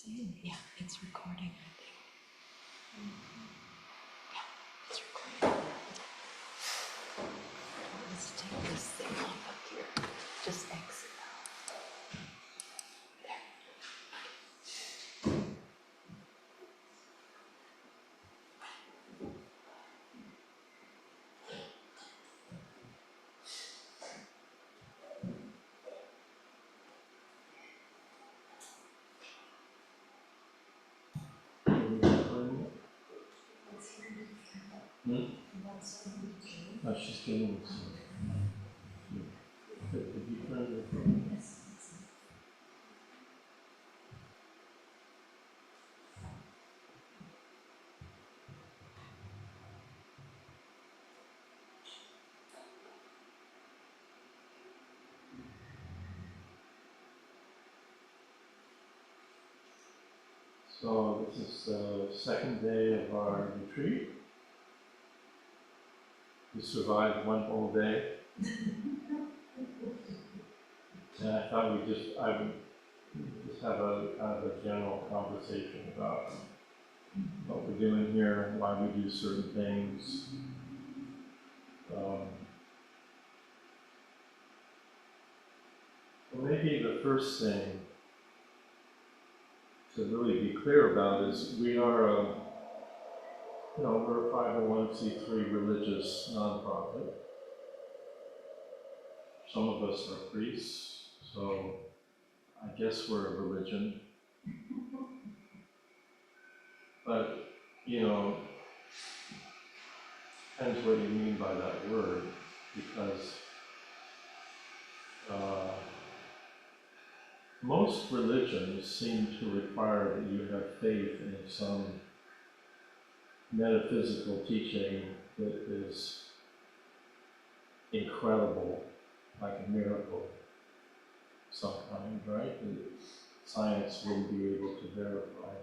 in? Yeah, it's recording, I think. Yeah, it's recording. Let's take this thing off up here. Just exit out. There. Oh, she's getting some. Did you turn the phone? Yes. So this is the second day of our retreat. We survived one whole day. And I thought I would just have a kind of a general conversation about what we're doing here, why we do certain things. Well, maybe the first thing to really be clear about is we are we're a 501c3 religious nonprofit. Some of us are priests, so I guess we're a religion. But, depends what you mean by that word, because most religions seem to require that you have faith in some metaphysical teaching that is incredible, like a miracle of some kind, right? That science wouldn't be able to verify.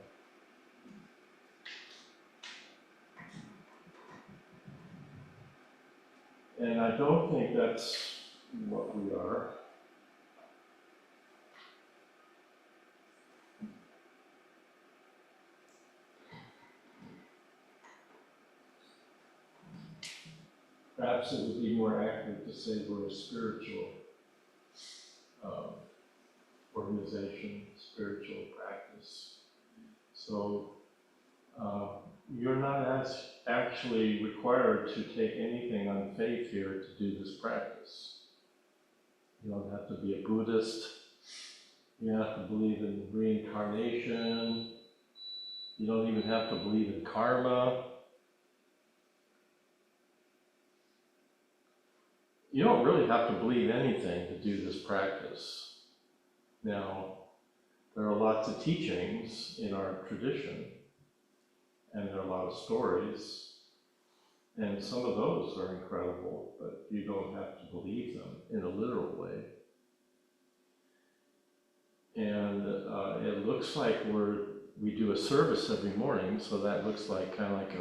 And I don't think that's what we are. Perhaps it would be more accurate to say we're a spiritual organization, spiritual practice. So you're not actually required to take anything on faith here to do this practice. You don't have to be a Buddhist. You have to believe in reincarnation. You don't even have to believe in karma. You don't really have to believe anything to do this practice. Now, there are lots of teachings in our tradition, and there are a lot of stories, and some of those are incredible, but you don't have to believe them in a literal way. And it looks like we do a service every morning, so that looks like kind of like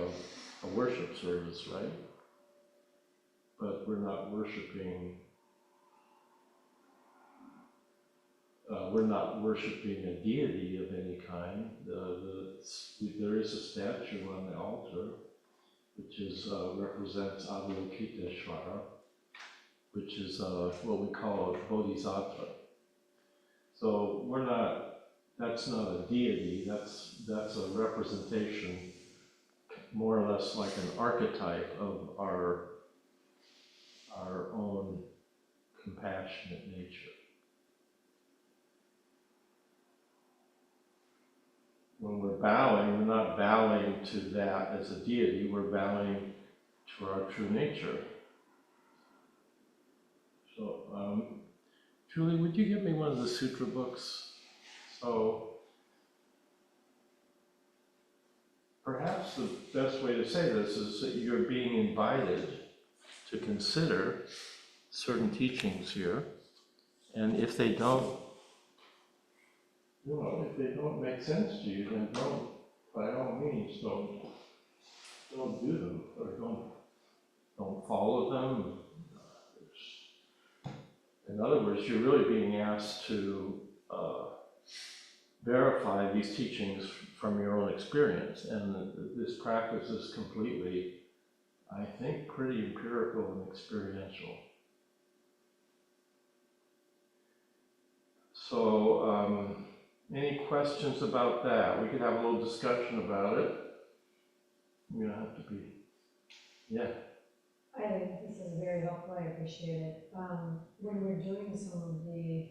a worship service, right? But we're not worshiping. We're not worshiping a deity of any kind. There is a statue on the altar, which represents Avalokiteshvara, which is what we call a bodhisattva. So that's not a deity, that's a representation, more or less like an archetype of our own compassionate nature. When we're bowing, we're not bowing to that as a deity, we're bowing to our true nature. So, Julie, would you give me one of the sutra books? So, perhaps the best way to say this is that you're being invited to consider certain teachings here, and if they don't make sense to you, then by all means, don't do them, or don't follow them. In other words, you're really being asked to verify these teachings from your own experience. And this practice is completely, I think, pretty empirical and experiential. So, any questions about that? We could have a little discussion about it. You don't have to be, yeah. I think this is very helpful, I appreciate it. When we're doing some of the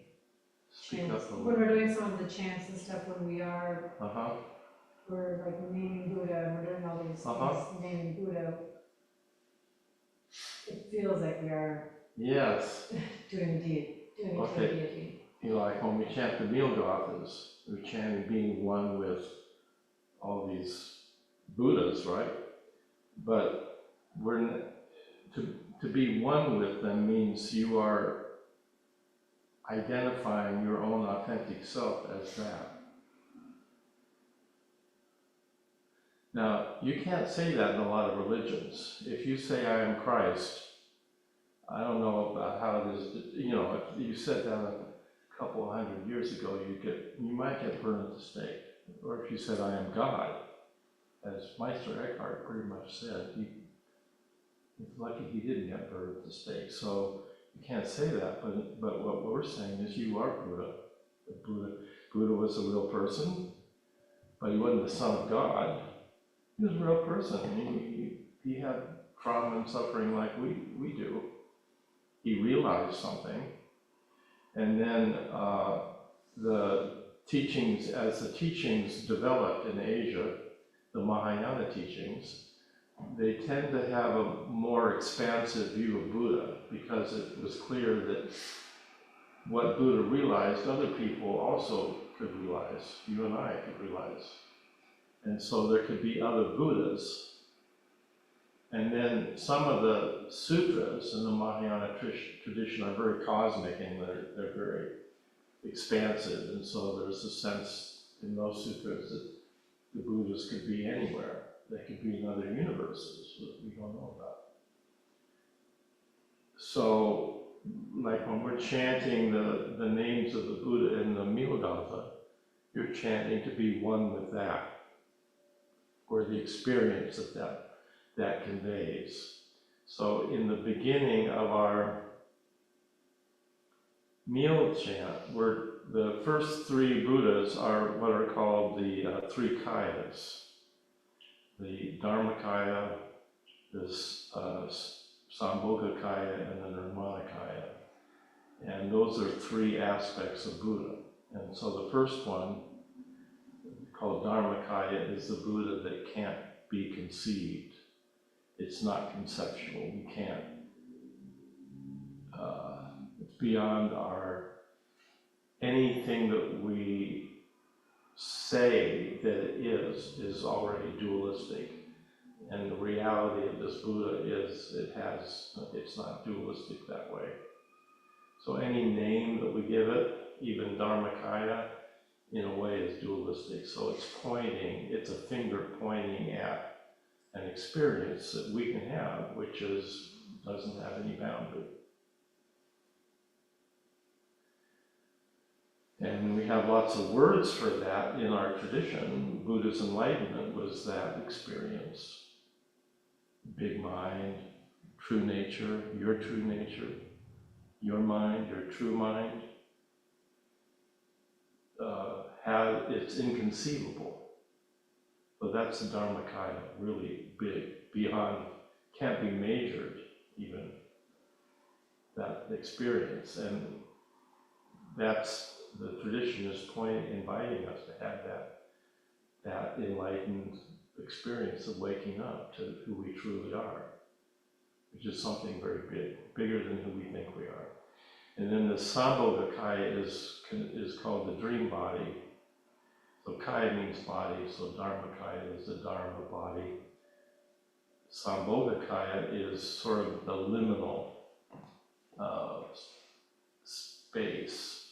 Speak up a when little. we're doing some of the chants and stuff, when we're like naming Buddha, and we're doing all these things, naming Buddha, it feels like we are Yes. doing a deity. You know, like when we chant the meal gathas, we're chanting being one with all these Buddhas, right? But to be one with them means you are identifying your own authentic self as that. Now, you can't say that in a lot of religions. If you say, I am Christ, I don't know about how it is, you know, if you said that a couple of 100 years ago, you might get burned at the stake. Or if you said, I am God, as Meister Eckhart pretty much said, he's lucky he didn't get burned at the stake. So you can't say that, but what we're saying is you are Buddha. Buddha was a real person, but he wasn't the son of God. He was a real person. He had trauma and suffering like we do. He realized something, and then the teachings, as the teachings developed in Asia, the Mahayana teachings, they tend to have a more expansive view of Buddha, because it was clear that what Buddha realized, other people also could realize. You and I could realize. And so there could be other Buddhas. And then some of the sutras in the Mahayana tradition are very cosmic, and they're very expansive. And so there's a sense in those sutras that the Buddhas could be anywhere. They could be in other universes that we don't know about. So, like when we're chanting the names of the Buddha in the Milagatha, you're chanting to be one with that, or the experience that conveys. So in the beginning of our meal chant, the first three Buddhas are what are called the three Kayas. The Dharmakaya, the Sambhogakaya, and the Nirmanakaya. And those are three aspects of Buddha. And so the first one, called Dharmakaya, is the Buddha that can't be conceived. It's not conceptual. We can't, it's beyond anything that we say that it is already dualistic. And the reality of this Buddha is it's not dualistic that way. So any name that we give it, even Dharmakaya, in a way is dualistic. So it's a finger pointing at an experience that we can have, which doesn't have any boundary. And we have lots of words for that in our tradition. Buddha's enlightenment was that experience. Big mind, true nature, your your mind, your true mind. It's inconceivable. But that's the Dharmakaya, really big, beyond, can't be measured even, that experience. And that's, the tradition is inviting us to have that enlightened experience of waking up to who we truly are, which is something very big, bigger than who we think we are. And then the Sambhogakaya is called the dream body. So Kaya means body, so Dharmakaya is the Dharma body. Sambhogakaya is sort of the liminal space,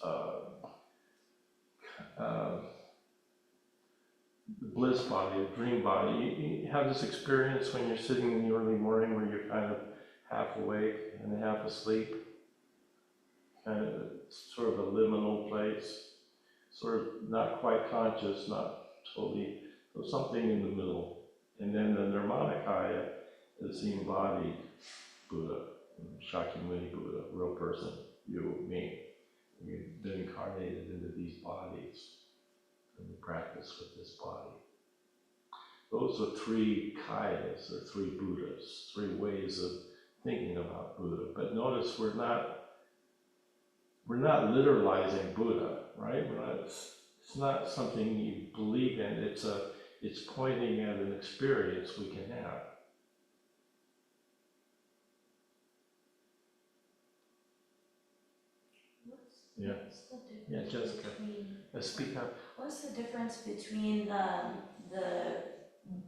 the bliss body, the dream body. You have this experience when you're sitting in the early morning where you're kind of half awake and half asleep. Kind of sort of a liminal place. sort of not quite conscious, not totally, so something in the middle. And then the Nirmanakaya is the embodied Buddha, Shakyamuni Buddha, real person, you, me. We've been incarnated into these bodies, and we practice with this body. Those are three kayas, or three Buddhas, three ways of thinking about Buddha. But notice we're not literalizing Buddha, right? It's not something you believe in. It's pointing at an experience we can have. Yeah. Yeah, Jessica. Speak up. What's the difference between the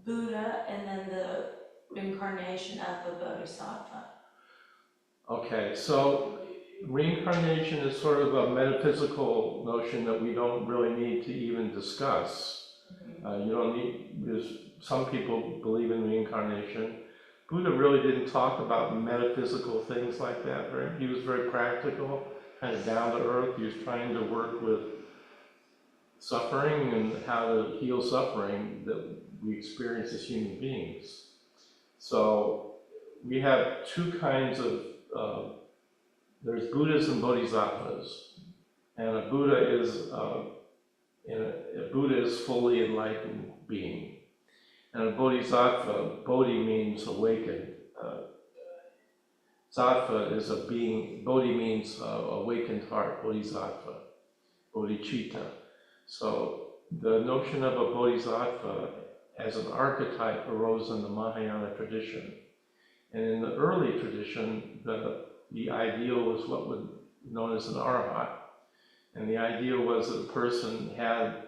Buddha and then the reincarnation of a bodhisattva? Okay, so reincarnation is sort of a metaphysical notion that we don't really need to even discuss. You don't need, some people believe in reincarnation. Buddha really didn't talk about metaphysical things like that, right? He was very practical, kind of down to earth. He was trying to work with suffering and how to heal suffering that we experience as human beings. So we have two kinds of, there's Buddhas and Bodhisattvas. And a Buddha is fully enlightened being. And a Bodhisattva, Bodhi means awakened. Sattva is a being, Bodhi means awakened heart, Bodhisattva, Bodhicitta. So the notion of a Bodhisattva as an archetype arose in the Mahayana tradition. And in the early tradition, the ideal was what was known as an arahat. And the ideal was that a person had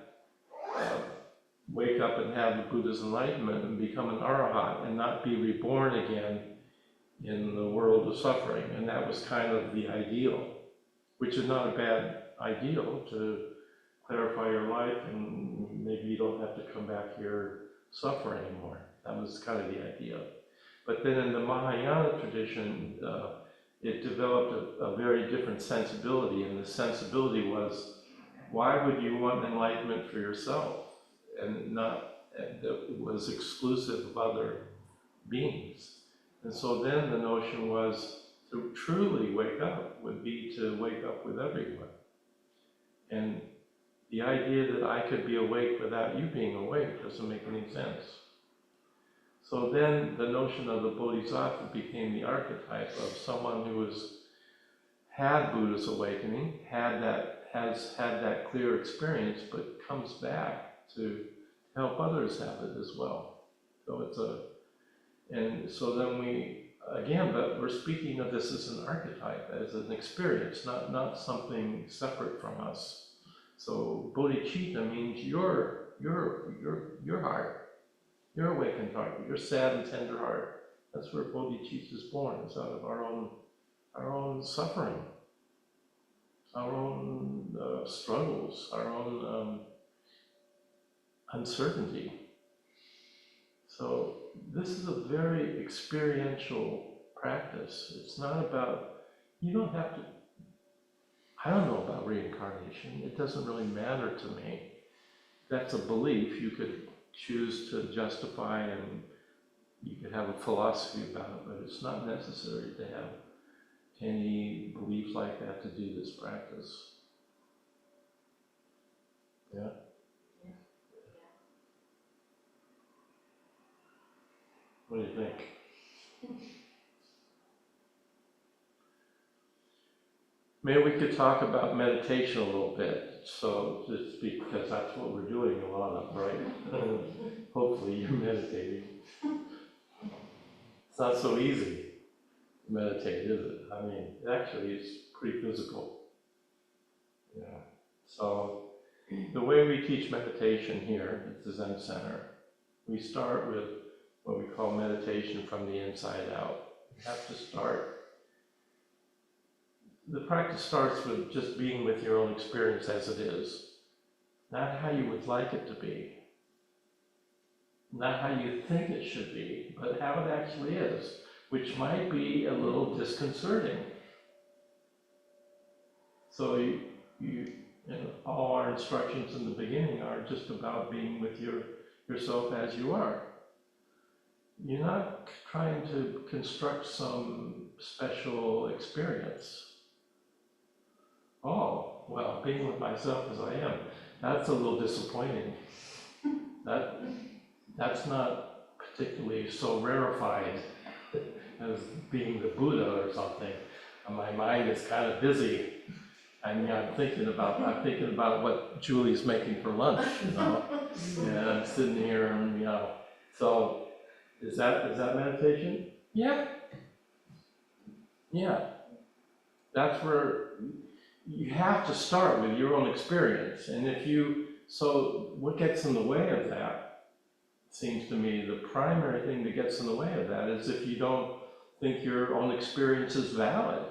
wake up and have the Buddha's enlightenment and become an arahat and not be reborn again in the world of suffering. And that was kind of the ideal, which is not a bad ideal to clarify your life and maybe you don't have to come back here suffer anymore. That was kind of the idea. But then in the Mahayana tradition, it developed a very different sensibility, and the sensibility was, why would you want enlightenment for yourself and not that was exclusive of other beings? And so then the notion was to truly wake up would be to wake up with everyone. And the idea that I could be awake without you being awake doesn't make any sense. So then the notion of the Bodhisattva became the archetype of someone who had Buddha's awakening, has had that clear experience, but comes back to help others have it as well. So so then but we're speaking of this as an archetype, as an experience, not something separate from us. So bodhicitta means your heart, your awakened heart, your sad and tender heart. That's where bodhicitta is born. It's out of our own suffering, our own struggles, our own uncertainty. So this is a very experiential practice. It's not about, you don't have to, I don't know about reincarnation. It doesn't really matter to me. That's a belief you could choose to justify and you could have a philosophy about it, but it's not necessary to have any belief like that to do this practice. Yeah? What do you think? Maybe we could talk about meditation a little bit, so just because that's what we're doing a lot of, right? Hopefully you're meditating. It's not so easy to meditate, is it? I mean, it actually is pretty physical. Yeah. So the way we teach meditation here at the Zen Center, we start with what we call meditation from the inside out. You have to start. The practice starts with just being with your own experience as it is. Not how you would like it to be. Not how you think it should be, but how it actually is, which might be a little disconcerting. So And all our instructions in the beginning are just about being with yourself as you are. You're not trying to construct some special experience. Oh, well, being with myself as I am, that's a little disappointing. That's not particularly so rarefied as being the Buddha or something. And my mind is kind of busy. And I'm thinking about what Julie's making for lunch, you know, and I'm sitting here and, you know, so is that meditation? Yeah. Yeah. That's where you have to start with your own experience. And so what gets in the way of that, seems to me, the primary thing that gets in the way of that is if you don't think your own experience is valid.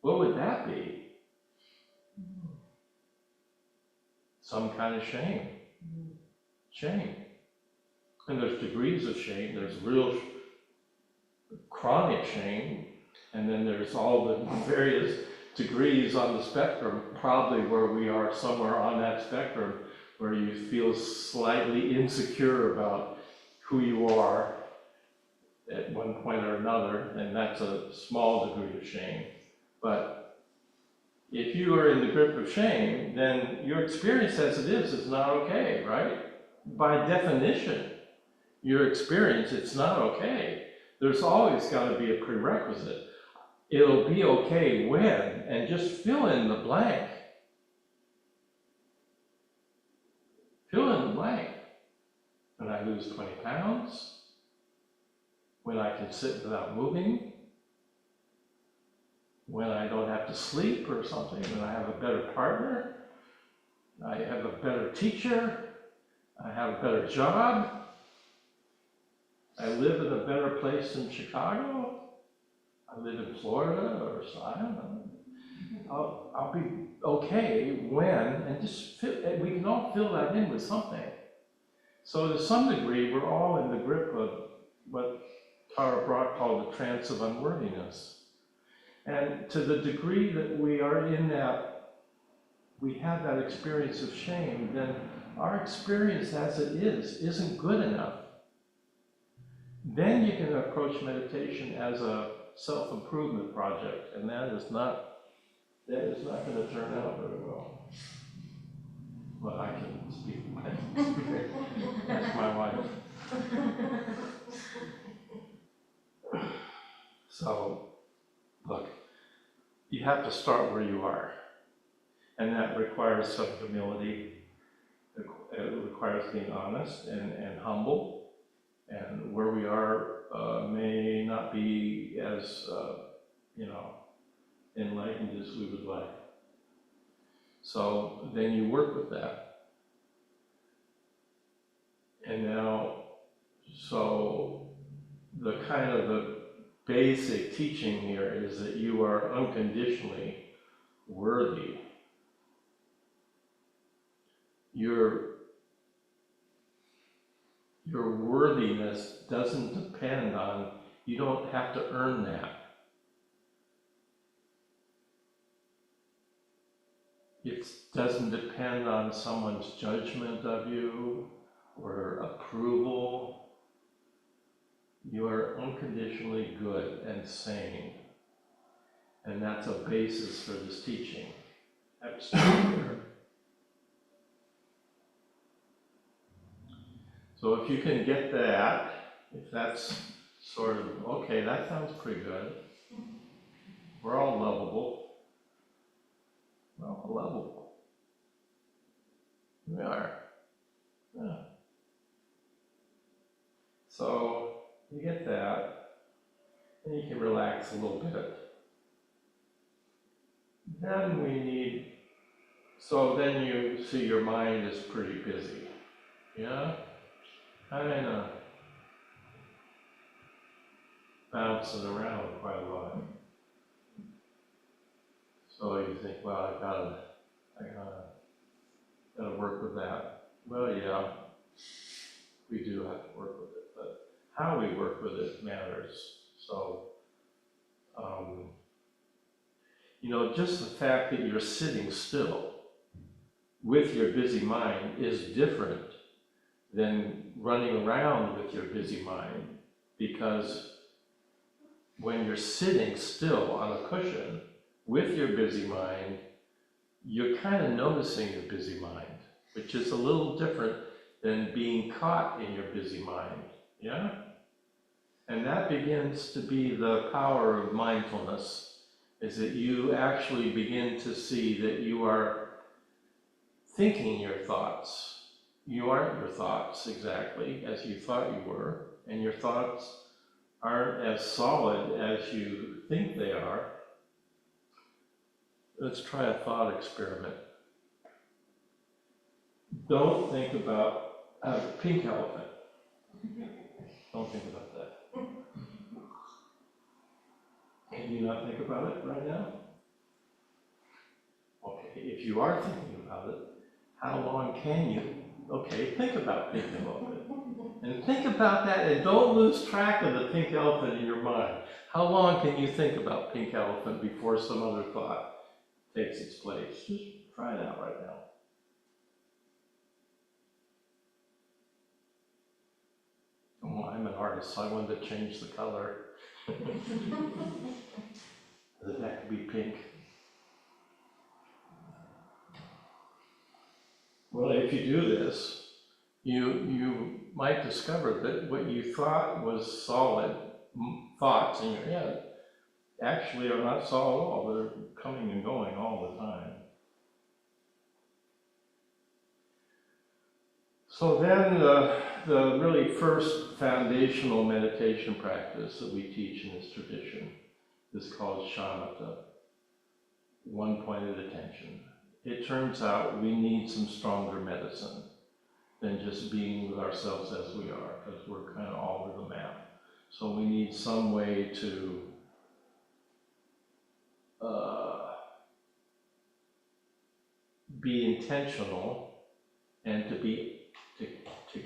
What would that be? Some kind of shame. Shame. And there's degrees of shame. There's real chronic shame, and then there's all the various degrees on the spectrum, probably where we are somewhere on that spectrum, where you feel slightly insecure about who you are at one point or another, and that's a small degree of shame. But if you are in the grip of shame, then your experience as it is not okay, right? By definition, your experience, it's not okay. There's always got to be a prerequisite. It'll be okay when, and just fill in the blank. Fill in the blank. When I lose 20 pounds, when I can sit without moving, when I don't have to sleep or something, when I have a better partner, I have a better teacher, I have a better job, I live in a better place in Chicago, I live in Florida, or so, I don't know. I'll be okay when, and just we can all fill that in with something. So to some degree, we're all in the grip of what Tara Brach called the trance of unworthiness. And to the degree that we are in that, we have that experience of shame, then our experience as it is isn't good enough. Then you can approach meditation as a self-improvement project, and that is not going to turn out very well. Well, I can speak. That's my wife. So, look, you have to start where you are, and that requires some humility. It requires being honest and humble, and where we are may not be as enlightened as we would like. So then you work with that. And now, so the kind of the basic teaching here is that you are unconditionally worthy. Your worthiness doesn't depend on, you don't have to earn that. It doesn't depend on someone's judgment of you or approval. You are unconditionally good and sane. And that's a basis for this teaching. So if you can get that, if that's sort of, okay, that sounds pretty good. We're all lovable. We're all lovable. We are. Yeah. So you get that, and you can relax a little bit. Then then you see your mind is pretty busy. Yeah? Kind of bouncing around quite a lot. So you think, well, I gotta work with that. Well, yeah, we do have to work with it, but how we work with it matters. So, just the fact that you're sitting still with your busy mind is different than running around with your busy mind, because when you're sitting still on a cushion with your busy mind, you're kind of noticing your busy mind, which is a little different than being caught in your busy mind, yeah? And that begins to be the power of mindfulness, is that you actually begin to see that you are thinking your thoughts. You aren't your thoughts exactly as you thought you were, and your thoughts aren't as solid as you think they are. Let's try a thought experiment. Don't think about a pink elephant. Don't think about that. Can you not think about it right now? Okay, if you are thinking about it, how long can you? Okay, think about pink elephant. And think about that, and don't lose track of the pink elephant in your mind. How long can you think about pink elephant before some other thought takes its place? Just try it out right now. Oh, I'm an artist, so I wanted to change the color. Does it have to be pink? Well, if you do this, you might discover that what you thought was solid thoughts in your head actually are not solid at all. They're coming and going all the time. So then the really first foundational meditation practice that we teach in this tradition is called shamatha, one-pointed attention. It turns out we need some stronger medicine than just being with ourselves as we are, because we're kind of all over the map. So we need some way to be intentional and to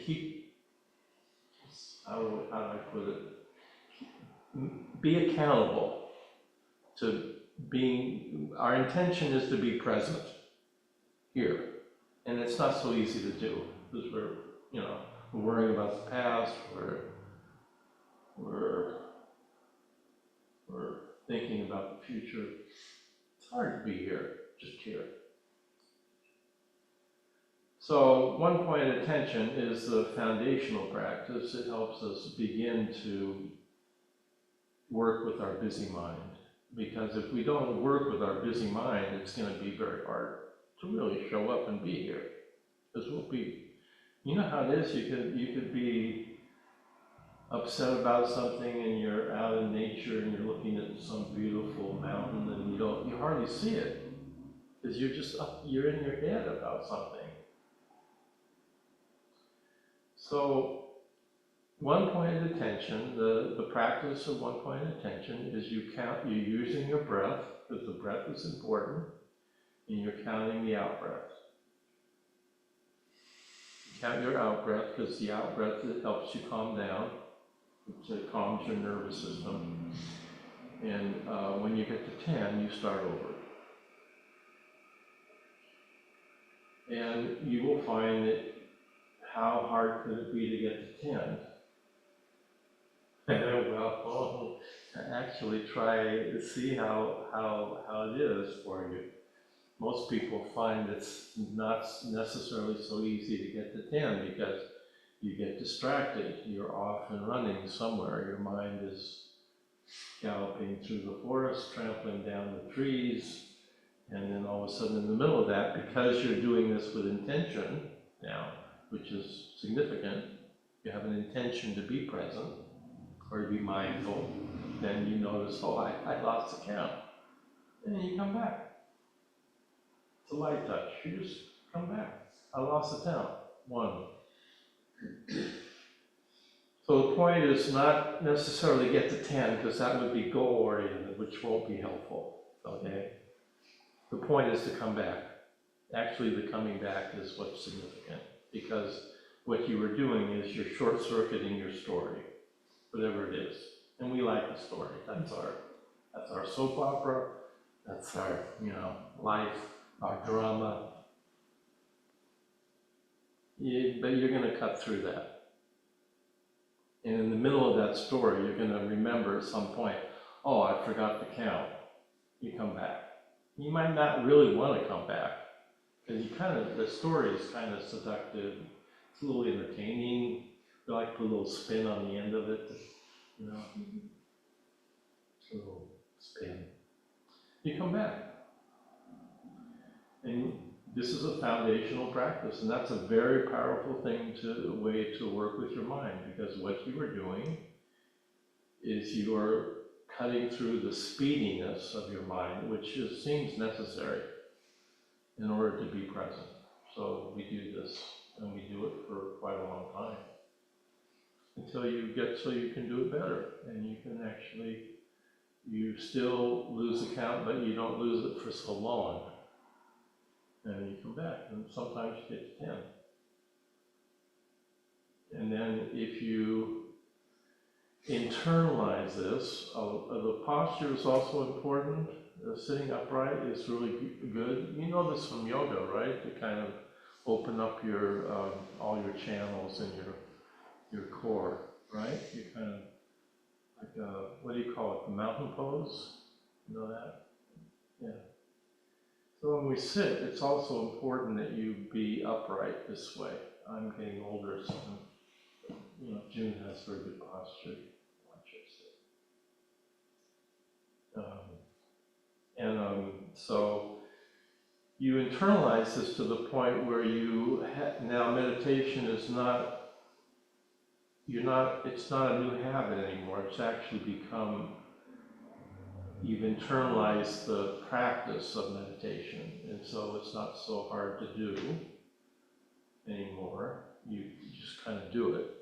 keep, how do I put it? Be accountable to being, our intention is to be present here. And it's not so easy to do, because we're worrying about the past, we're thinking about the future. It's hard to be here, just here. So one-pointed attention is the foundational practice. It helps us begin to work with our busy mind. Because if we don't work with our busy mind, it's going to be very hard to really show up and be here. Because we'll be, you know how it is, you could be upset about something and you're out in nature and you're looking at some beautiful mountain and you hardly see it. Because you're just up, you're in your head about something. So one-pointed attention, the practice of one-pointed attention is you're using your breath, because the breath is important, and you're counting the out-breath. Count your out-breath, because the out-breath, it helps you calm down. It calms your nervous system. And when you get to 10, you start over. And you will find that how hard could it be to get to 10? Well, actually try to see how it is for you. Most people find it's not necessarily so easy to get to 10 because you get distracted. You're off and running somewhere. Your mind is galloping through the forest, trampling down the trees, and then all of a sudden in the middle of that, because you're doing this with intention now, which is significant, you have an intention to be present or to be mindful, then you notice, oh, I lost the count. And then you come back. It's a light touch. You just come back. I lost the count. 1. So the point is not necessarily get to 10, because that would be goal-oriented, which won't be helpful, okay? The point is to come back. Actually, the coming back is what's significant, because what you were doing is you're short-circuiting your story, whatever it is. And we like the story. That's our soap opera. That's our, life, our drama. But you're going to cut through that. And in the middle of that story, you're going to remember at some point, oh, I forgot to count. You come back. You might not really want to come back, because the story is kind of seductive. It's a little entertaining. You like to put a little spin on the end of it, you know, a little spin. You come back. And this is a foundational practice, and that's a very powerful way to work with your mind, because what you are doing is you are cutting through the speediness of your mind, which just seems necessary in order to be present. So we do this, and we do it for quite a long time, until you get so you can do it better, and you can actually, you still lose the count, but you don't lose it for so long. And you come back, and sometimes you get to 10. And then if you internalize this, the posture is also important. Sitting upright is really good. You know this from yoga, right? To kind of open up your all your channels in your core, right? You kind of like what do you call it? The mountain pose. You know that? Yeah. So when we sit, it's also important that you be upright this way. I'm getting older, so June has very good posture. Watch her sit. So you internalize this to the point where now meditation is not, it's not a new habit anymore. It's actually become, you've internalized the practice of meditation, and so it's not so hard to do anymore. You just kind of do it.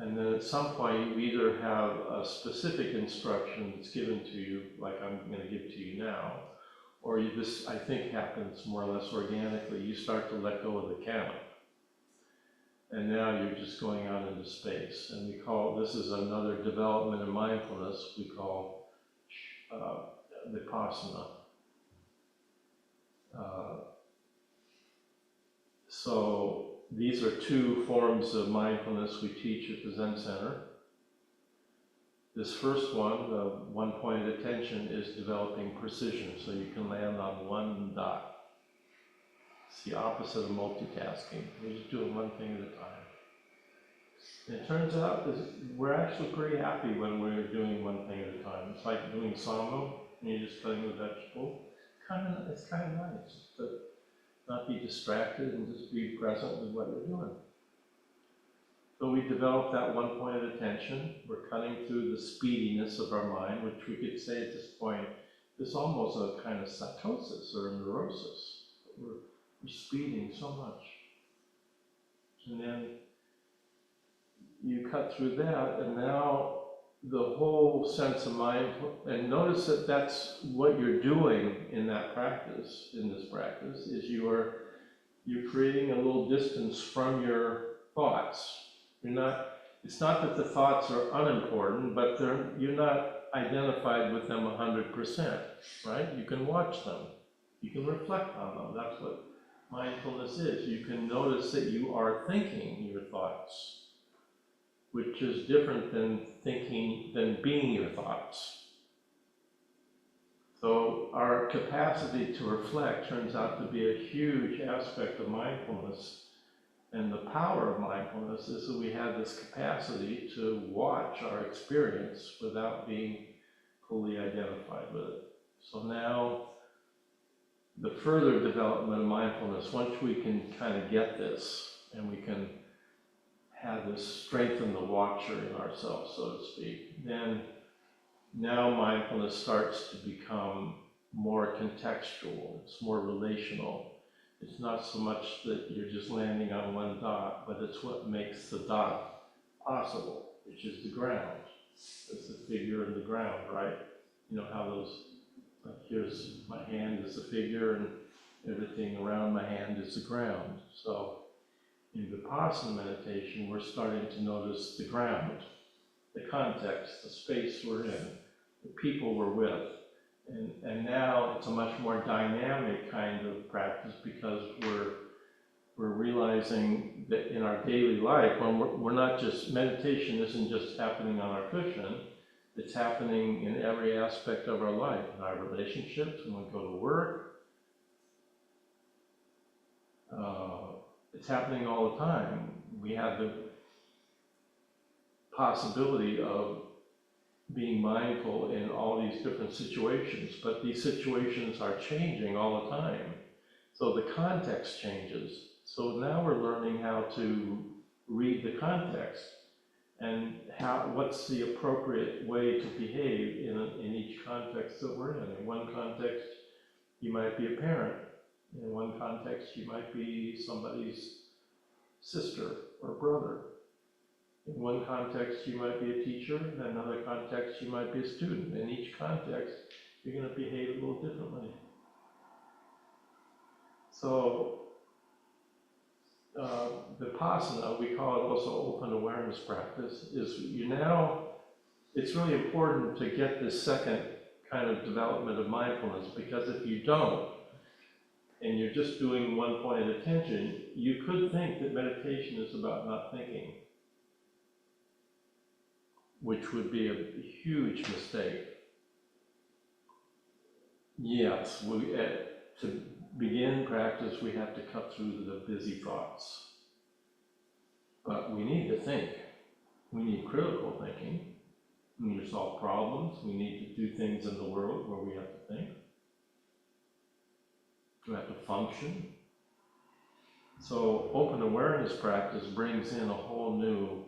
And then at some point you either have a specific instruction that's given to you, like I'm going to give to you now, or this, I think, happens more or less organically. You start to let go of the count. And now you're just going out into space. And we call, this is another development in mindfulness we call Vipassana. So these are two forms of mindfulness we teach at the Zen Center. This first one, the one-pointed attention, is developing precision, so you can land on one dot. It's the opposite of multitasking. We're just doing one thing at a time. And it turns out that we're actually pretty happy when we're doing one thing at a time. It's like doing samo, and you're just cutting the vegetable. It's kind of nice to not be distracted and just be present with what you're doing. So we develop that one-pointed attention. We're cutting through the speediness of our mind, which we could say at this point is almost a kind of psychosis or neurosis. We're speeding so much. And then you cut through that, and now the whole sense of mind, and notice that that's what you're doing in that practice, in this practice, is you're creating a little distance from your thoughts. It's not that the thoughts are unimportant, but you're not identified with them 100%, right? You can watch them. You can reflect on them. That's what mindfulness is. You can notice that you are thinking your thoughts, which is different than being your thoughts. So our capacity to reflect turns out to be a huge aspect of mindfulness. And the power of mindfulness is that we have this capacity to watch our experience without being fully identified with it. So now, the further development of mindfulness, once we can kind of get this, and we can have this strengthen the watcher in ourselves, so to speak, then now mindfulness starts to become more contextual, it's more relational. It's not so much that you're just landing on one dot, but it's what makes the dot possible, which is the ground. It's the figure in the ground, right? You know how those, like here's my hand is the figure, and everything around my hand is the ground. So in Vipassana meditation, we're starting to notice the ground, the context, the space we're in, the people we're with. And now it's a much more dynamic kind of practice because we're realizing that in our daily life, when we're not just, meditation isn't just happening on our cushion, it's happening in every aspect of our life, in our relationships, when we go to work. It's happening all the time. We have the possibility of being mindful in all these different situations, but these situations are changing all the time. So the context changes. So now we're learning how to read the context and what's the appropriate way to behave in each context that we're in. In one context, you might be a parent. In one context, you might be somebody's sister or brother. In one context, you might be a teacher. In another context, you might be a student. In each context, you're going to behave a little differently. So, Vipassana, we call it also open awareness practice, is it's really important to get this second kind of development of mindfulness, because if you don't, and you're just doing one point of attention, you could think that meditation is about not thinking, which would be a huge mistake. Yes, to begin practice, we have to cut through the busy thoughts. But we need to think. We need critical thinking. We need to solve problems. We need to do things in the world where we have to think. We have to function. So open awareness practice brings in a whole new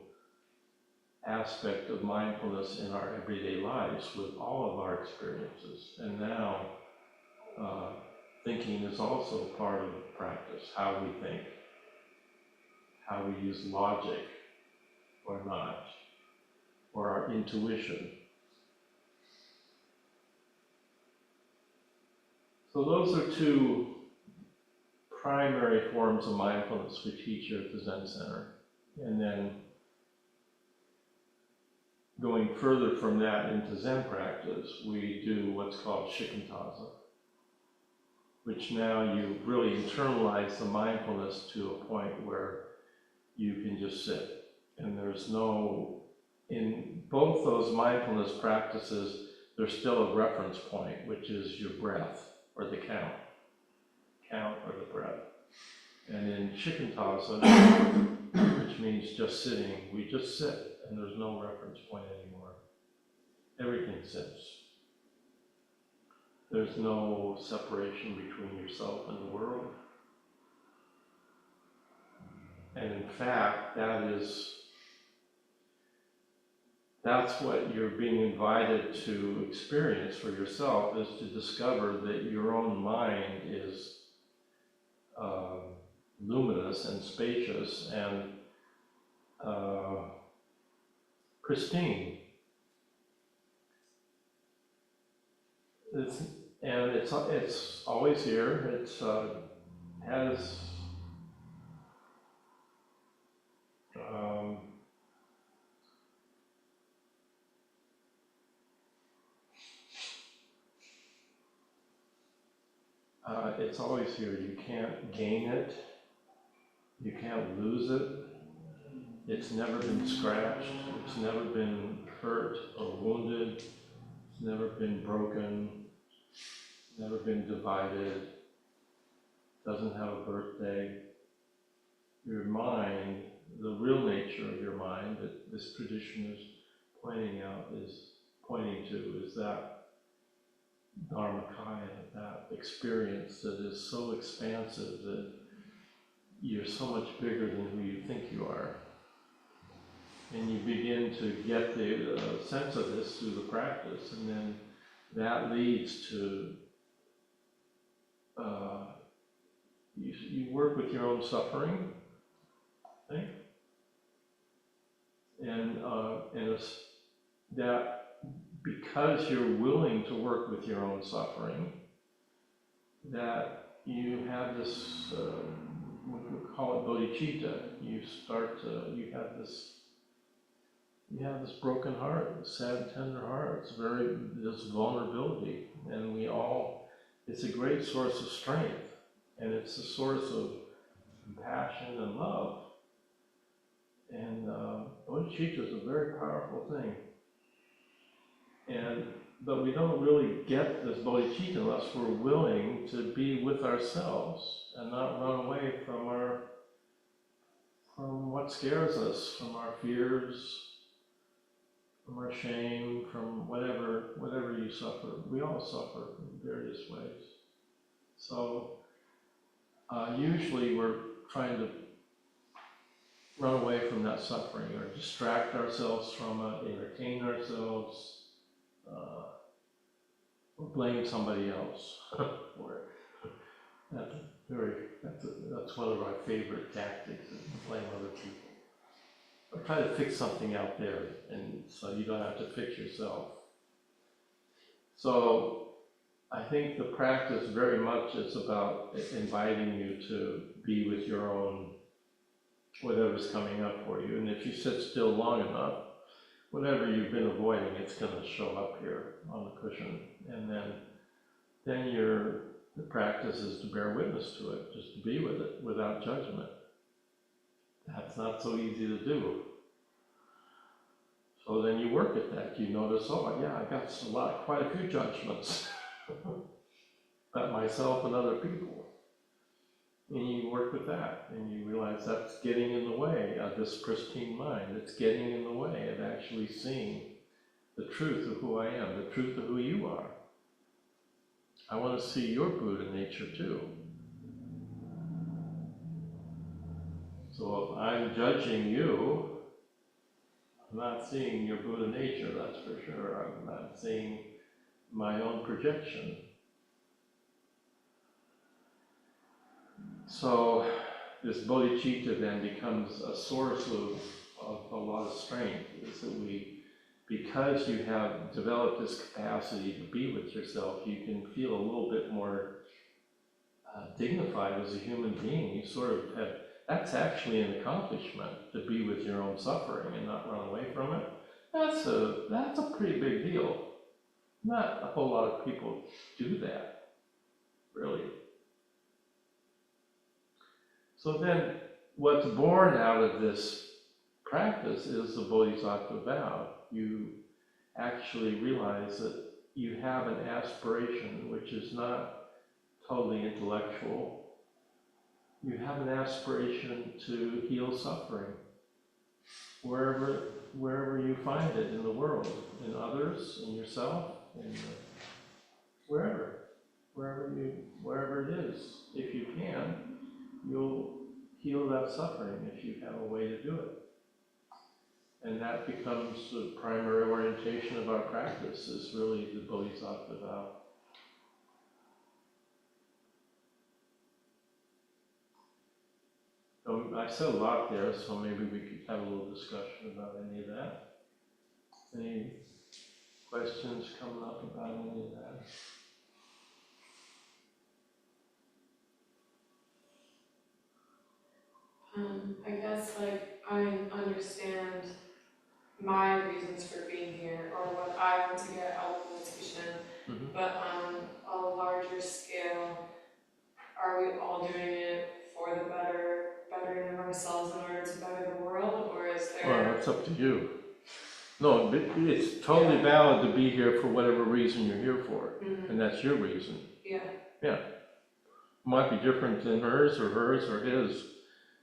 aspect of mindfulness in our everyday lives with all of our experiences. And now thinking is also part of the practice, how we think, how we use logic or not, or our intuition. So those are two primary forms of mindfulness we teach here at the Zen Center. And then going further from that into Zen practice, we do what's called shikantaza, which now you really internalize the mindfulness to a point where you can just sit. And there's no, in both those mindfulness practices, there's still a reference point, which is your breath or the count or the breath. And in shikantaza, which means just sitting, we just sit and there's no reference point anymore. Everything sits. There's no separation between yourself and the world. And in fact, that's what you're being invited to experience for yourself, is to discover that your own mind is luminous and spacious and pristine. It's always here. It's has it's always here. You can't gain it. You can't lose it. It's never been scratched. It's never been hurt or wounded. It's never been broken. Never been divided. Doesn't have a birthday. Your mind, the real nature of your mind that this tradition is pointing to is that Dharmakaya, that experience that is so expansive that you're so much bigger than who you think you are. And you begin to get the sense of this through the practice, and then that leads to you work with your own suffering, I think, and it's that because you're willing to work with your own suffering, that you have this, we call it bodhicitta. You have this broken heart, this sad, tender heart. This vulnerability, and it's a great source of strength, and it's a source of compassion and love. And bodhicitta is a very powerful thing. But we don't really get this bodhicitta unless we're willing to be with ourselves and not run away from what scares us, from our fears, from our shame, from whatever you suffer. We all suffer in various ways. So usually we're trying to run away from that suffering or distract ourselves from it, entertain ourselves, or blame somebody else for it. That's one of our favorite tactics, is to blame other people. Or try to fix something out there, and so you don't have to fix yourself. So I think the practice very much is about inviting you to be with your own, whatever's coming up for you. And if you sit still long enough, whatever you've been avoiding, it's going to show up here on the cushion. And then the practice is to bear witness to it, just to be with it without judgment. That's not so easy to do. So then you work at that. You notice, oh yeah, I got quite a few judgments about myself and other people. And you work with that, and you realize that's getting in the way of this pristine mind. It's getting in the way of actually seeing the truth of who I am, the truth of who you are. I want to see your Buddha nature too. So if I'm judging you, I'm not seeing your Buddha nature, that's for sure. I'm not seeing my own projection. So this bodhicitta then becomes a source of a lot of strength, is that because you have developed this capacity to be with yourself, you can feel a little bit more dignified as a human being. You sort of have, that's actually an accomplishment, to be with your own suffering and not run away from it. That's a pretty big deal. Not a whole lot of people do that, really. So then, what's born out of this practice is the Bodhisattva vow. You actually realize that you have an aspiration which is not totally intellectual. You have an aspiration to heal suffering wherever you find it in the world, in others, in yourself, wherever it is. If you can, you'll heal that suffering if you have a way to do it. And that becomes the primary orientation of our practice, is really the Bodhisattva vow. So I said a lot there, so maybe we could have a little discussion about any of that. Any questions coming up about any of that? I guess I understand my reasons for being here or what I want to get out of meditation, but on a larger scale, are we all doing it for the bettering of ourselves in order to better the world, or is there? Well, that's up to you. No, it's totally valid to be here for whatever reason you're here for, and that's your reason. Yeah. Might be different than hers or his.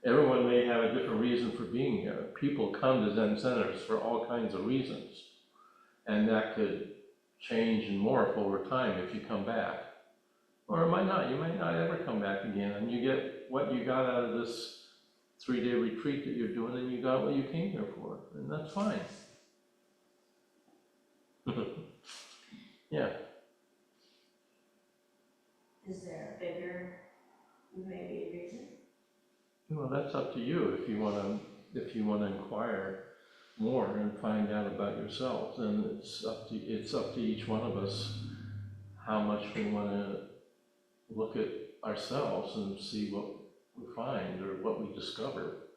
Everyone may have a different reason for being here. People come to Zen centers for all kinds of reasons, and that could change and morph over time if you come back. Or it might not. You might not ever come back again, and you get what you got out of this 3-day retreat that you're doing, and you got what you came here for, and that's fine. Yeah. Is there a bigger, maybe, reason? Well, that's up to you. If you want to inquire more and find out about yourself, then it's up to each one of us how much we want to look at ourselves and see what we find or what we discover.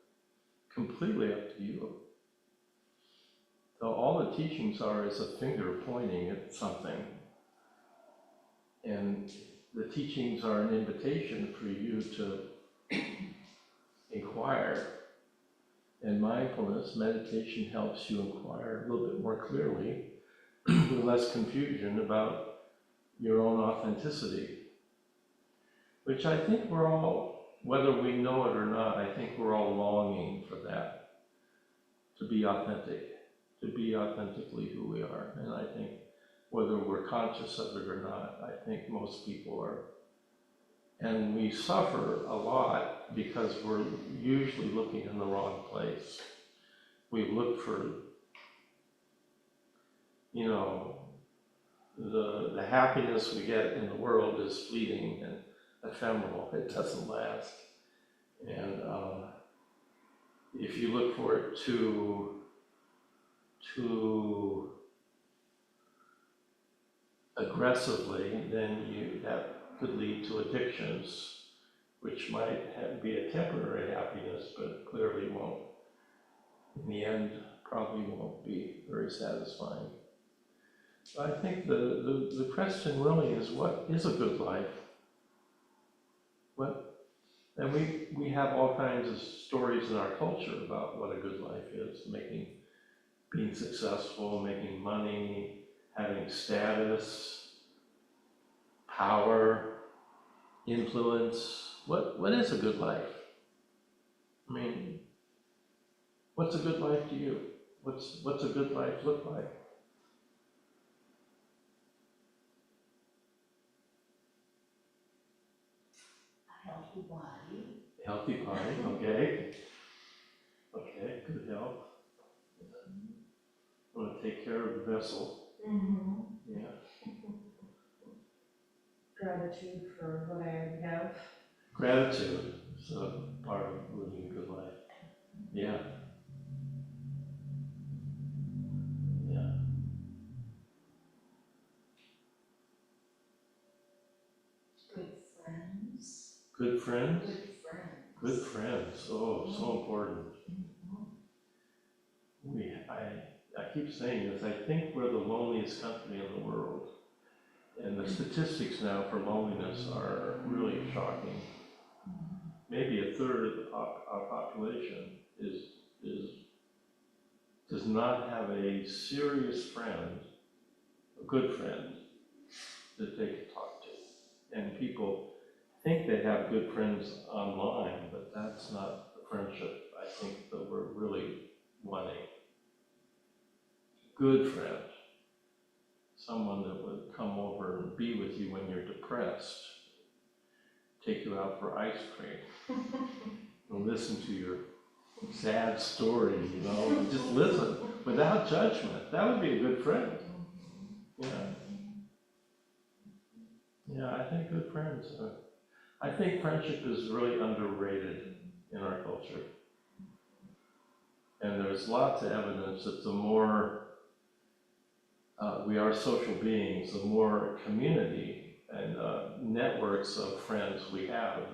Completely up to you. So all the teachings are is a finger pointing at something, and the teachings are an invitation for you to inquire. And mindfulness, meditation helps you inquire a little bit more clearly with less confusion about your own authenticity, which I think we're all, whether we know it or not, I think we're all longing for that, to be authentic, to be authentically who we are. And I think whether we're conscious of it or not, I think most people are. And we suffer a lot because we're usually looking in the wrong place. We look for, you know, the happiness we get in the world is fleeting and ephemeral. It doesn't last. And if you look for it too aggressively, then that could lead to addictions, which might be a temporary happiness, but clearly won't, in the end, probably won't be very satisfying. So I think the question really is, what is a good life? And we have all kinds of stories in our culture about what a good life is, being successful, making money, having status, power, influence. What is a good life? I mean, what's a good life to you? What's a good life look like? A healthy body. Healthy body, okay. Okay, good health. Want to take care of the vessel. Mm-hmm. Yeah. Gratitude for what I already have. Gratitude is a part of living a good life. Yeah. Yeah. Good friends. Good friends? Good friends. Good friends. Oh, so important. I keep saying this, I think we're the loneliest country in the world. And the statistics now for loneliness are really shocking. Maybe a third of our population does not have a serious friend, a good friend, that they can talk to. And people think they have good friends online, but that's not the friendship I think that we're really wanting. Good friend. Someone that would come over and be with you when you're depressed, take you out for ice cream, and listen to your sad story, you know, and just listen without judgment. That would be a good friend. Yeah. Yeah, I think good friends I think friendship is really underrated in our culture. And there's lots of evidence that the more we are social beings, the more community and networks of friends we have,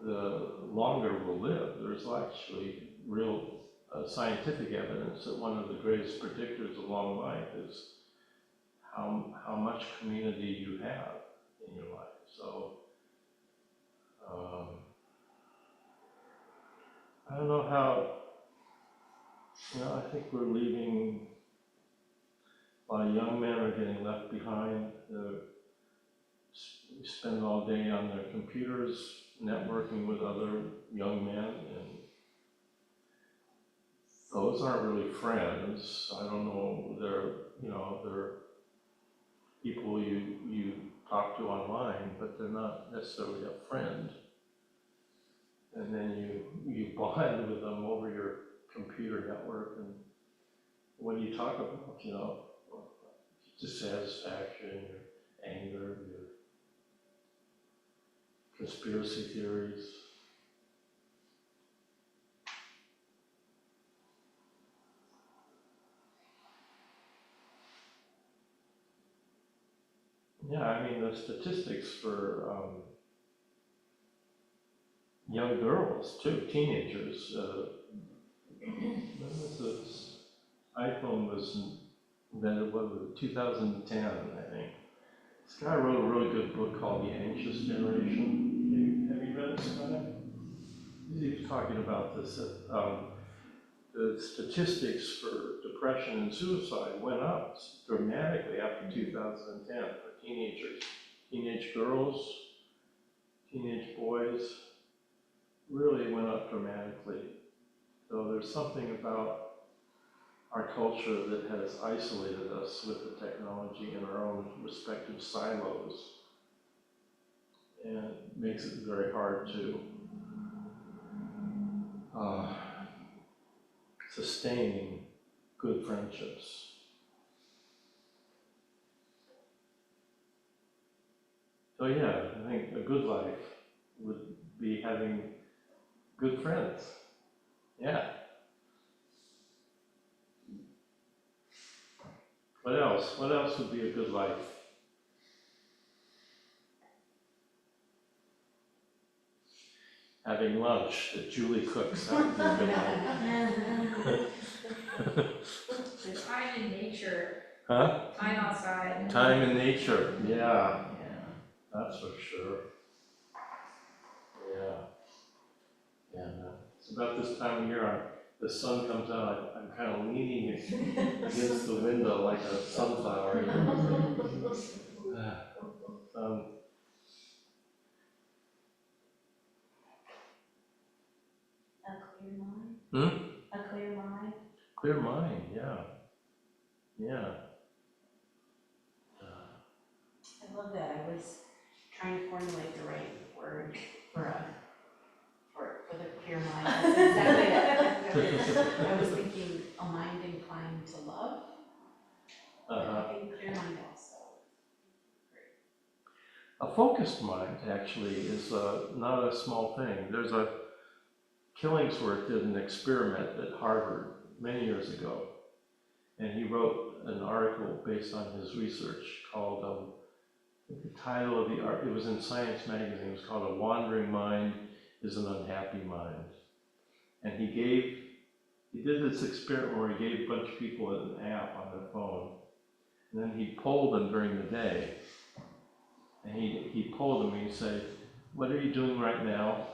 the longer we'll live. There's actually real scientific evidence that one of the greatest predictors of long life is how much community you have in your life. So I don't know how, I think we're leaving. A lot of young men are getting left behind. They spend all day on their computers, networking with other young men, and those aren't really friends. I don't know, they're people you talk to online, but they're not necessarily a friend. And then you bond with them over your computer network, and what do you talk about, dissatisfaction, your anger, your conspiracy theories. Yeah, I mean, the statistics for young girls too, teenagers. When was this? iPhone was invented, what was it, 2010, I think. This guy wrote a really good book called The Anxious Generation. Have you read this guy? he was talking about this, the statistics for depression and suicide went up dramatically after 2010 for teenagers. Teenage girls, teenage boys really went up dramatically. So there's something about our culture that has isolated us with the technology in our own respective silos, and makes it very hard to sustain good friendships. So yeah, I think a good life would be having good friends. Yeah. What else? What else would be a good life? Having lunch that Julie cooks, that would be a good life. The time in nature, Huh? time outside. Time in nature, yeah, Yeah. that's for sure. Yeah. Yeah, it's about this time of year, the sun comes out, I'm kind of leaning against the window like a sunflower. You know? A clear mind? Hmm? A clear mind? Clear mind, yeah. Yeah. I love that. I was trying to formulate the right word for the clear mind. That's exactly it. I was thinking a mind inclined to love. I think clear mind also. A focused mind, actually, is not a small thing. There's a Killingsworth did an experiment at Harvard many years ago, and he wrote an article based on his research called, the title of the art, it was in Science magazine, it was called "A Wandering Mind is an Unhappy Mind." And he did this experiment where he gave a bunch of people an app on their phone, and then he polled them during the day. And he polled them and he'd say, what are you doing right now?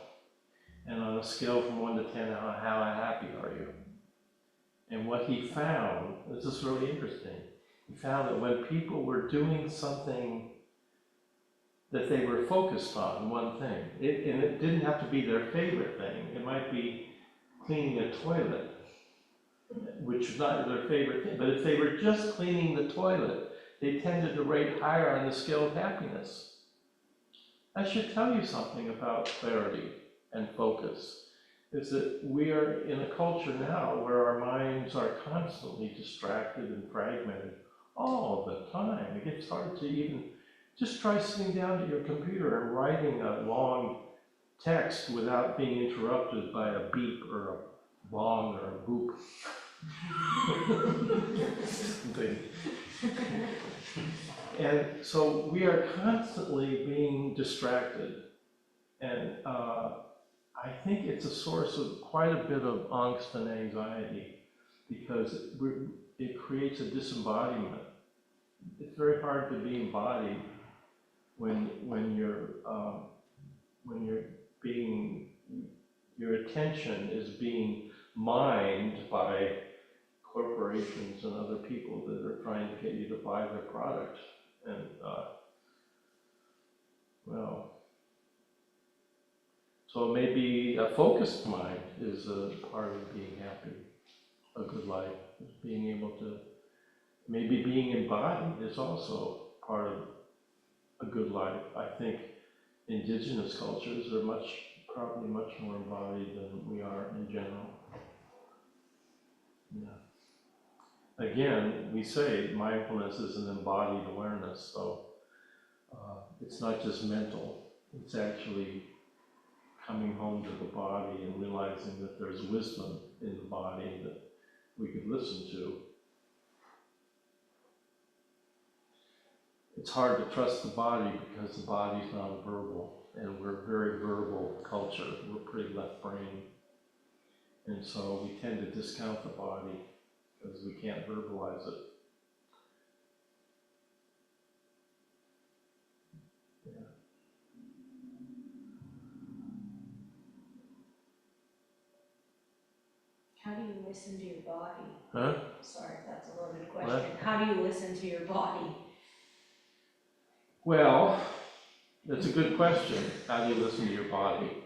And on a scale from 1 to 10, how happy are you? And what he found, this is really interesting, he found that when people were doing something that they were focused on, one thing, and it didn't have to be their favorite thing, it might be cleaning a toilet, which is not their favorite thing, but if they were just cleaning the toilet, they tended to rate higher on the scale of happiness. That should tell you something about clarity and focus, is that we are in a culture now where our minds are constantly distracted and fragmented all the time. It gets hard to even, just try sitting down at your computer and writing a long text without being interrupted by a beep or a bong or a boop. And so we are constantly being distracted, and I think it's a source of quite a bit of angst and anxiety, because it creates a disembodiment. It's very hard to be embodied when you're being, your attention is being mined by corporations and other people that are trying to get you to buy their product. And so maybe a focused mind is a part of being happy, a good life, is being able to, maybe being embodied is also part of a good life. I think indigenous cultures are probably much more embodied than we are in general. Yeah. Again, we say mindfulness is an embodied awareness, so it's not just mental, it's actually coming home to the body and realizing that there's wisdom in the body that we could listen to. It's hard to trust the body because the body's nonverbal, and we're a very verbal culture. We're pretty left brain. And so we tend to discount the body because we can't verbalize it. Yeah. listen to your body? Huh? Sorry, that's a loaded question. How do you listen to your body? Well, that's a good question. How do you listen to your body?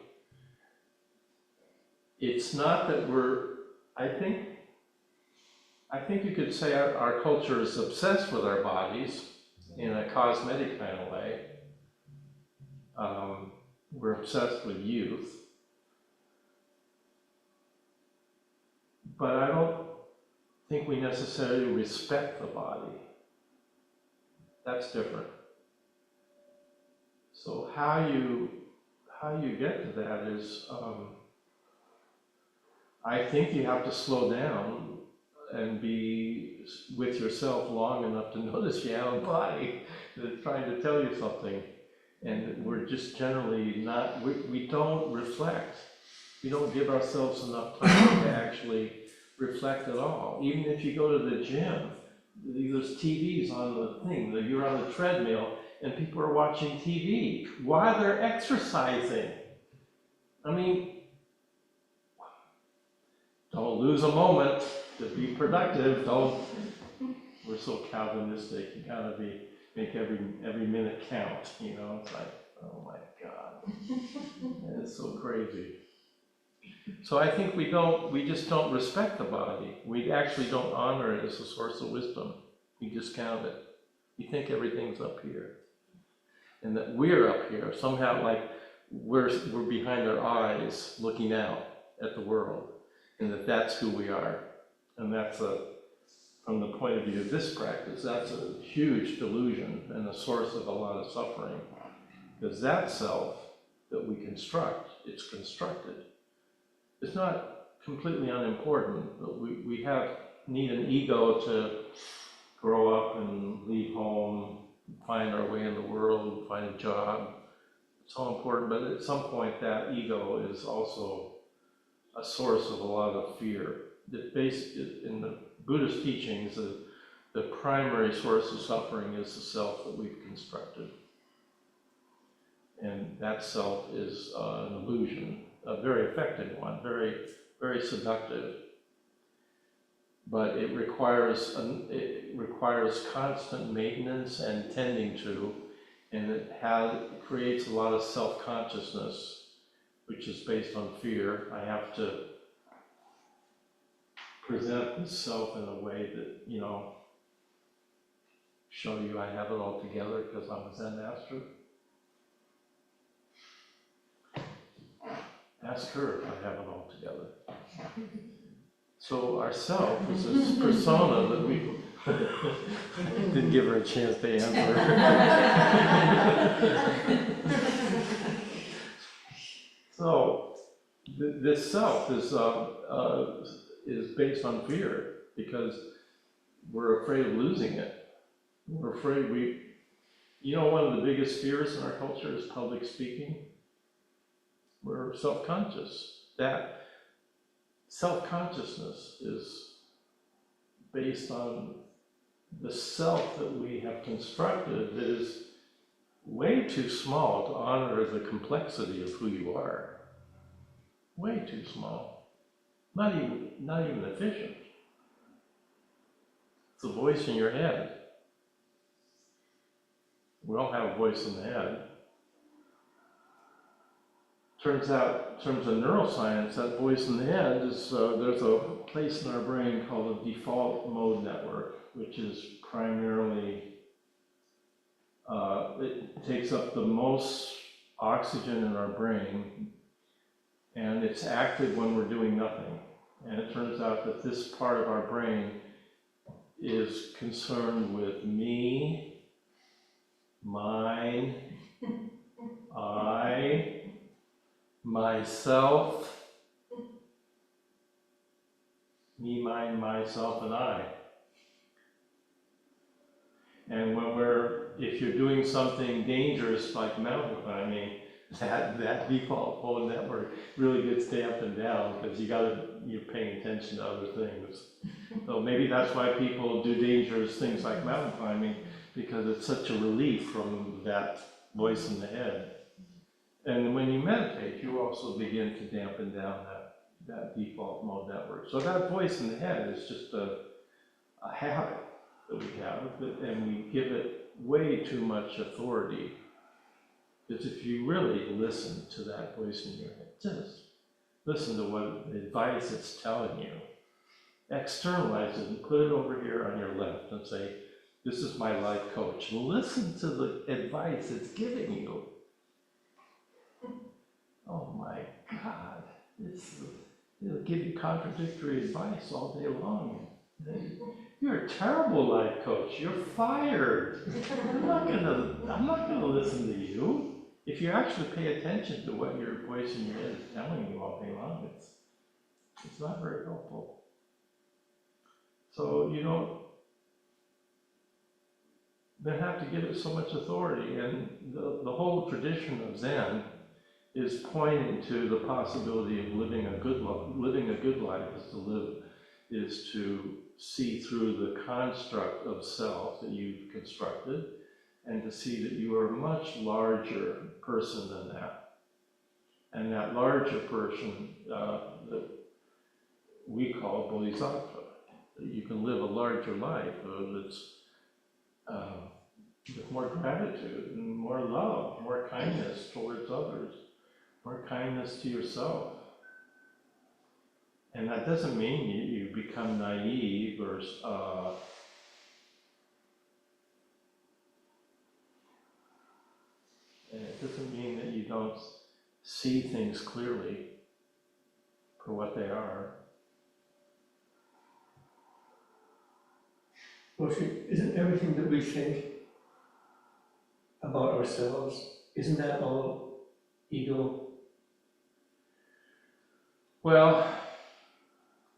It's not that I think you could say our culture is obsessed with our bodies in a cosmetic kind of way. We're obsessed with youth. But I don't think we necessarily respect the body. That's different. So how you get to that is, I think you have to slow down and be with yourself long enough to notice you have a body that's trying to tell you something. And we're just generally not, we don't reflect. We don't give ourselves enough time to actually reflect at all. Even if you go to the gym, there's TVs on the thing, you're on the treadmill, and people are watching TV while they're exercising. I mean, don't lose a moment to be productive. We're so Calvinistic, you gotta make every minute count, you know? It's like, oh my God, it's so crazy. So I think we just don't respect the body. We actually don't honor it as a source of wisdom. We discount it. We think everything's up here. And that we're up here, somehow like we're behind our eyes looking out at the world. And that's who we are. And that's from the point of view of this practice, that's a huge delusion and a source of a lot of suffering. Because that self that we construct, it's constructed. It's not completely unimportant, but we need an ego to grow up and leave home, find our way in the world, find a job. It's all important, but at some point that ego is also a source of a lot of fear. In the Buddhist teachings, the primary source of suffering is the self that we've constructed. And that self is an illusion, a very effective one, very, very seductive. But it requires constant maintenance and tending to, and it creates a lot of self-consciousness, which is based on fear. I have to present this self in a way that, you know, show you I have it all together because I'm a Zen master. Ask her if I have it all together. So our self is this persona that we didn't give her a chance to answer. So this self is based on fear because we're afraid of losing it. We're afraid one of the biggest fears in our culture is public speaking. We're self-conscious. That self-consciousness is based on the self that we have constructed that is way too small to honor the complexity of who you are. Way too small. Not even efficient. It's a voice in your head. We all have a voice in the head. Turns out, in terms of neuroscience, that voice in the head is, there's a place in our brain called the default mode network, which is primarily, it takes up the most oxygen in our brain, and it's active when we're doing nothing. And it turns out that this part of our brain is concerned with me, mine, I, myself, me, mine, myself, and I. And if you're doing something dangerous like mountain climbing, that default mode network really gets damped and down because you're paying attention to other things. So maybe that's why people do dangerous things like mountain climbing, because it's such a relief from that voice in the head. And when you meditate, you also begin to dampen down that default mode network. So that voice in the head is just a habit that we have, and we give it way too much authority. Because if you really listen to that voice in your head, just listen to what the advice it's telling you, externalize it and put it over here on your left and say, this is my life coach. Listen to the advice it's giving you. Oh my God, it'll give you contradictory advice all day long. You're a terrible life coach. You're fired. I'm not gonna listen to you. If you actually pay attention to what your voice in your head is telling you all day long, it's not very helpful. So you don't have to give it so much authority. And the whole tradition of Zen is pointing to the possibility of living a good life. Living a good life is to see through the construct of self that you've constructed, and to see that you are a much larger person than that. And that larger person that we call bodhisattva. That you can live a larger life that's with more gratitude and more love, more kindness towards others, more kindness to yourself. And that doesn't mean you become naive or and it doesn't mean that you don't see things clearly for what they are. Roshi, isn't everything that we think about ourselves, isn't that all ego? Well,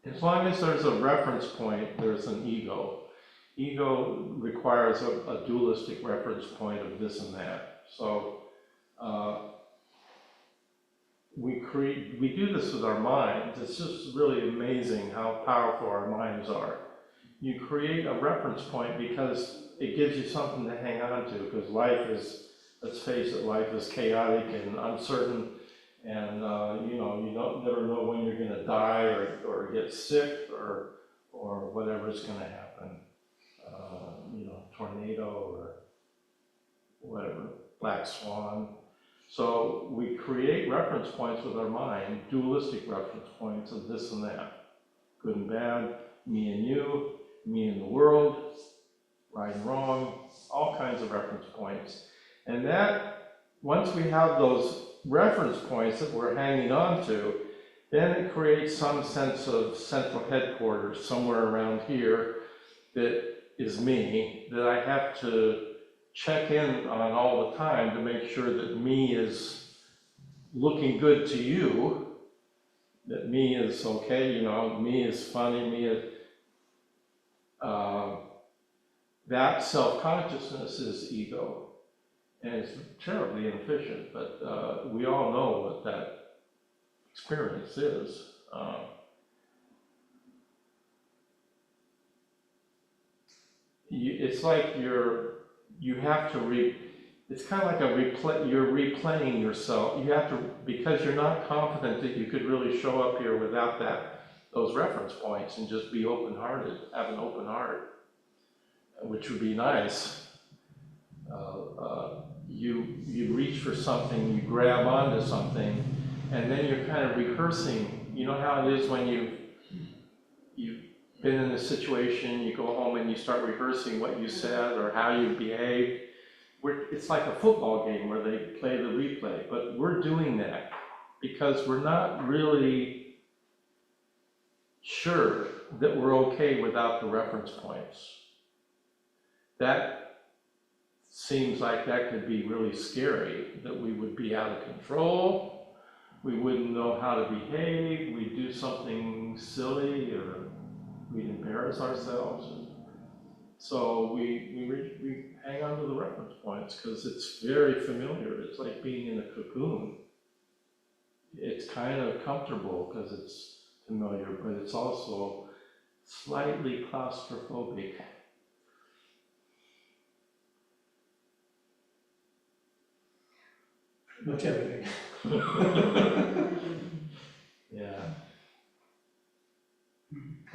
as long as there's a reference point, there's an ego. Ego requires a dualistic reference point of this and that. So we do this with our minds. It's just really amazing how powerful our minds are. You create a reference point because it gives you something to hang on to, because life is, let's face it, life is chaotic and uncertain, and you never know when you're going to die or get sick or whatever's going to happen. Tornado or whatever, black swan. So we create reference points with our mind, dualistic reference points of this and that, good and bad, me and you, me and the world, right and wrong, all kinds of reference points. And that, once we have those reference points that we're hanging on to, then it creates some sense of central headquarters somewhere around here that is me, that I have to check in on all the time to make sure that me is looking good to you, that me is okay, me is funny, me is... that self-consciousness is ego, and it's terribly inefficient, but we all know what that experience is. It's like it's kind of like you're replaying yourself. You have to, because you're not confident that you could really show up here without those reference points and just be open-hearted, have an open heart, which would be nice. You reach for something, you grab onto something, and then you're kind of rehearsing. You know how it is when you've been in a situation, you go home and you start rehearsing what you said or how you behaved. It's like a football game where they play the replay, but we're doing that because we're not really sure that we're okay without the reference points. That seems like that could be really scary, that we would be out of control, we wouldn't know how to behave, we'd do something silly, or we'd embarrass ourselves. So we hang on to the reference points because it's very familiar. It's like being in a cocoon. It's kind of comfortable because it's familiar, but it's also slightly claustrophobic. Much everything. Yeah.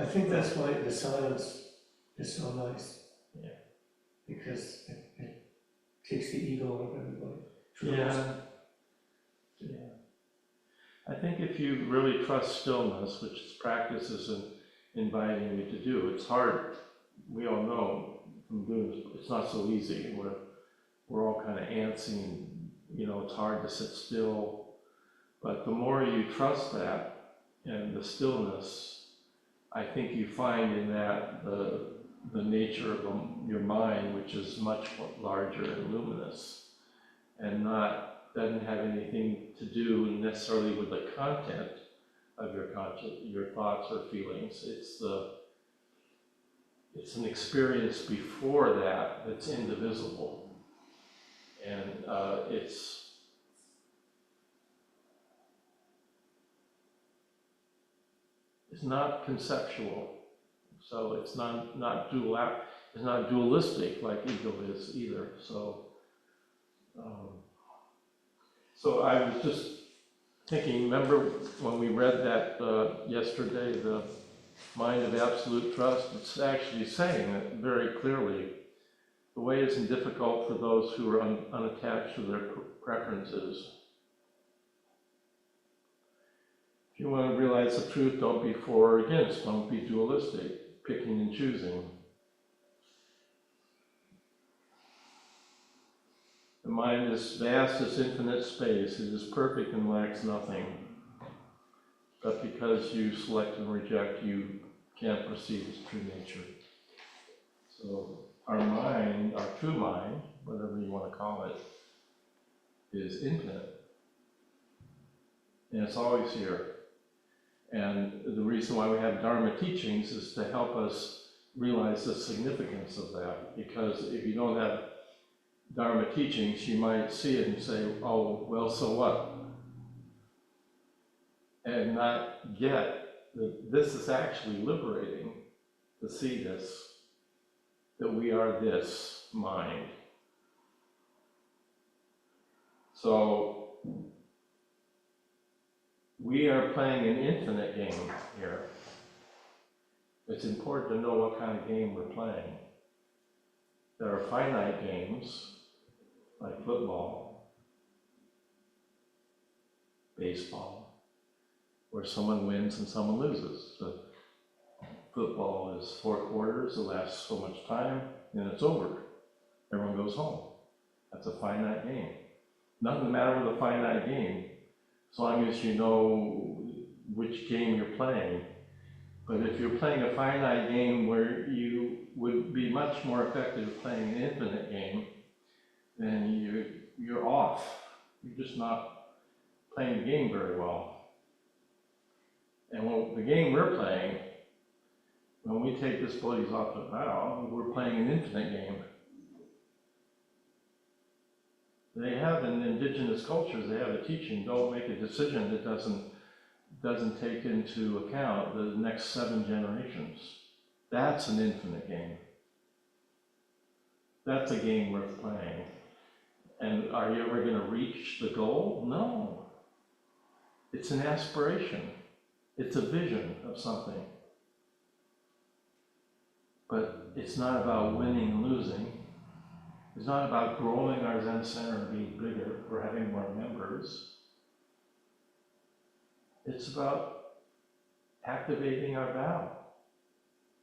I think that's why the silence is so nice. Yeah. Because it takes the ego out of everybody. Yeah. Yeah. I think if you really trust stillness, which this practice is inviting you to do, it's hard. We all know from doing this, it's not so easy. We're all kind of antsy and, it's hard to sit still. But the more you trust that and the stillness, I think you find in that the nature of your mind, which is much larger and luminous, and doesn't have anything to do necessarily with the content of your thoughts or feelings. It's an experience before that that's indivisible, and it's not conceptual, so it's not dualistic like ego is either. So I was just thinking, remember when we read that yesterday, the mind of absolute trust? It's actually saying it very clearly. The way isn't difficult for those who are unattached to their preferences. If you want to realize the truth, don't be for or against, don't be dualistic, picking and choosing. The mind is vast as infinite space. It is perfect and lacks nothing. But because you select and reject, you can't perceive its true nature. So our mind, our true mind, whatever you want to call it, is infinite. And it's always here. And the reason why we have Dharma teachings is to help us realize the significance of that. Because if you don't have Dharma teachings, you might see it and say, oh, well, so what? And not get that this is actually liberating to see this, that we are this mind. So we are playing an infinite game here. It's important to know what kind of game we're playing. There are finite games, like football, baseball, where someone wins and someone loses. So football is 4 quarters, it lasts so much time, and it's over. Everyone goes home. That's a finite game. Nothing the matter with a finite game, as long as you know which game you're playing. But if you're playing a finite game where you would be much more effective playing an infinite game, then you're off. You're just not playing the game very well. And the game we're playing, when we take this bodies off the bow, we're playing an infinite game. They have in indigenous cultures, they have a teaching, don't make a decision that doesn't take into account the next 7 generations. That's an infinite game. That's a game worth playing. And are you ever going to reach the goal? No. It's an aspiration. It's a vision of something. But it's not about winning and losing. It's not about growing our Zen center and being bigger or having more members. It's about activating our vow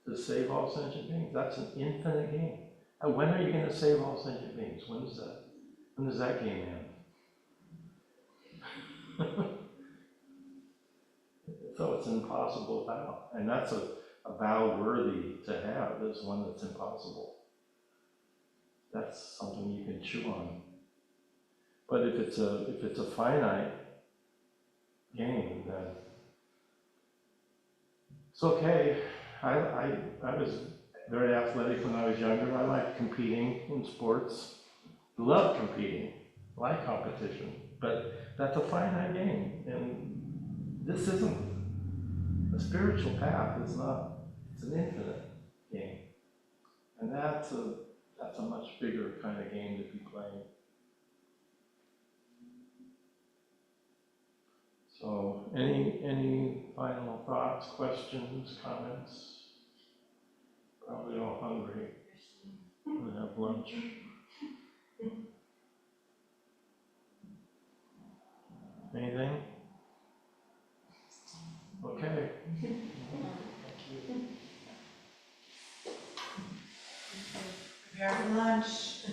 to save all sentient beings. That's an infinite game. And when are you going to save all sentient beings? When does that game end? So it's an impossible vow. And that's a vow worthy to have, is one that's impossible. That's something you can chew on. But if it's a finite game, then it's okay. I was very athletic when I was younger. I liked competing in sports. Loved competing. Like competition. But that's a finite game. And this isn't. The spiritual path is not. It's an infinite game. And that's a much bigger kind of game to be playing. So, any final thoughts, questions, comments? Probably all hungry. Gonna have lunch. Anything? Okay. Prepare for lunch.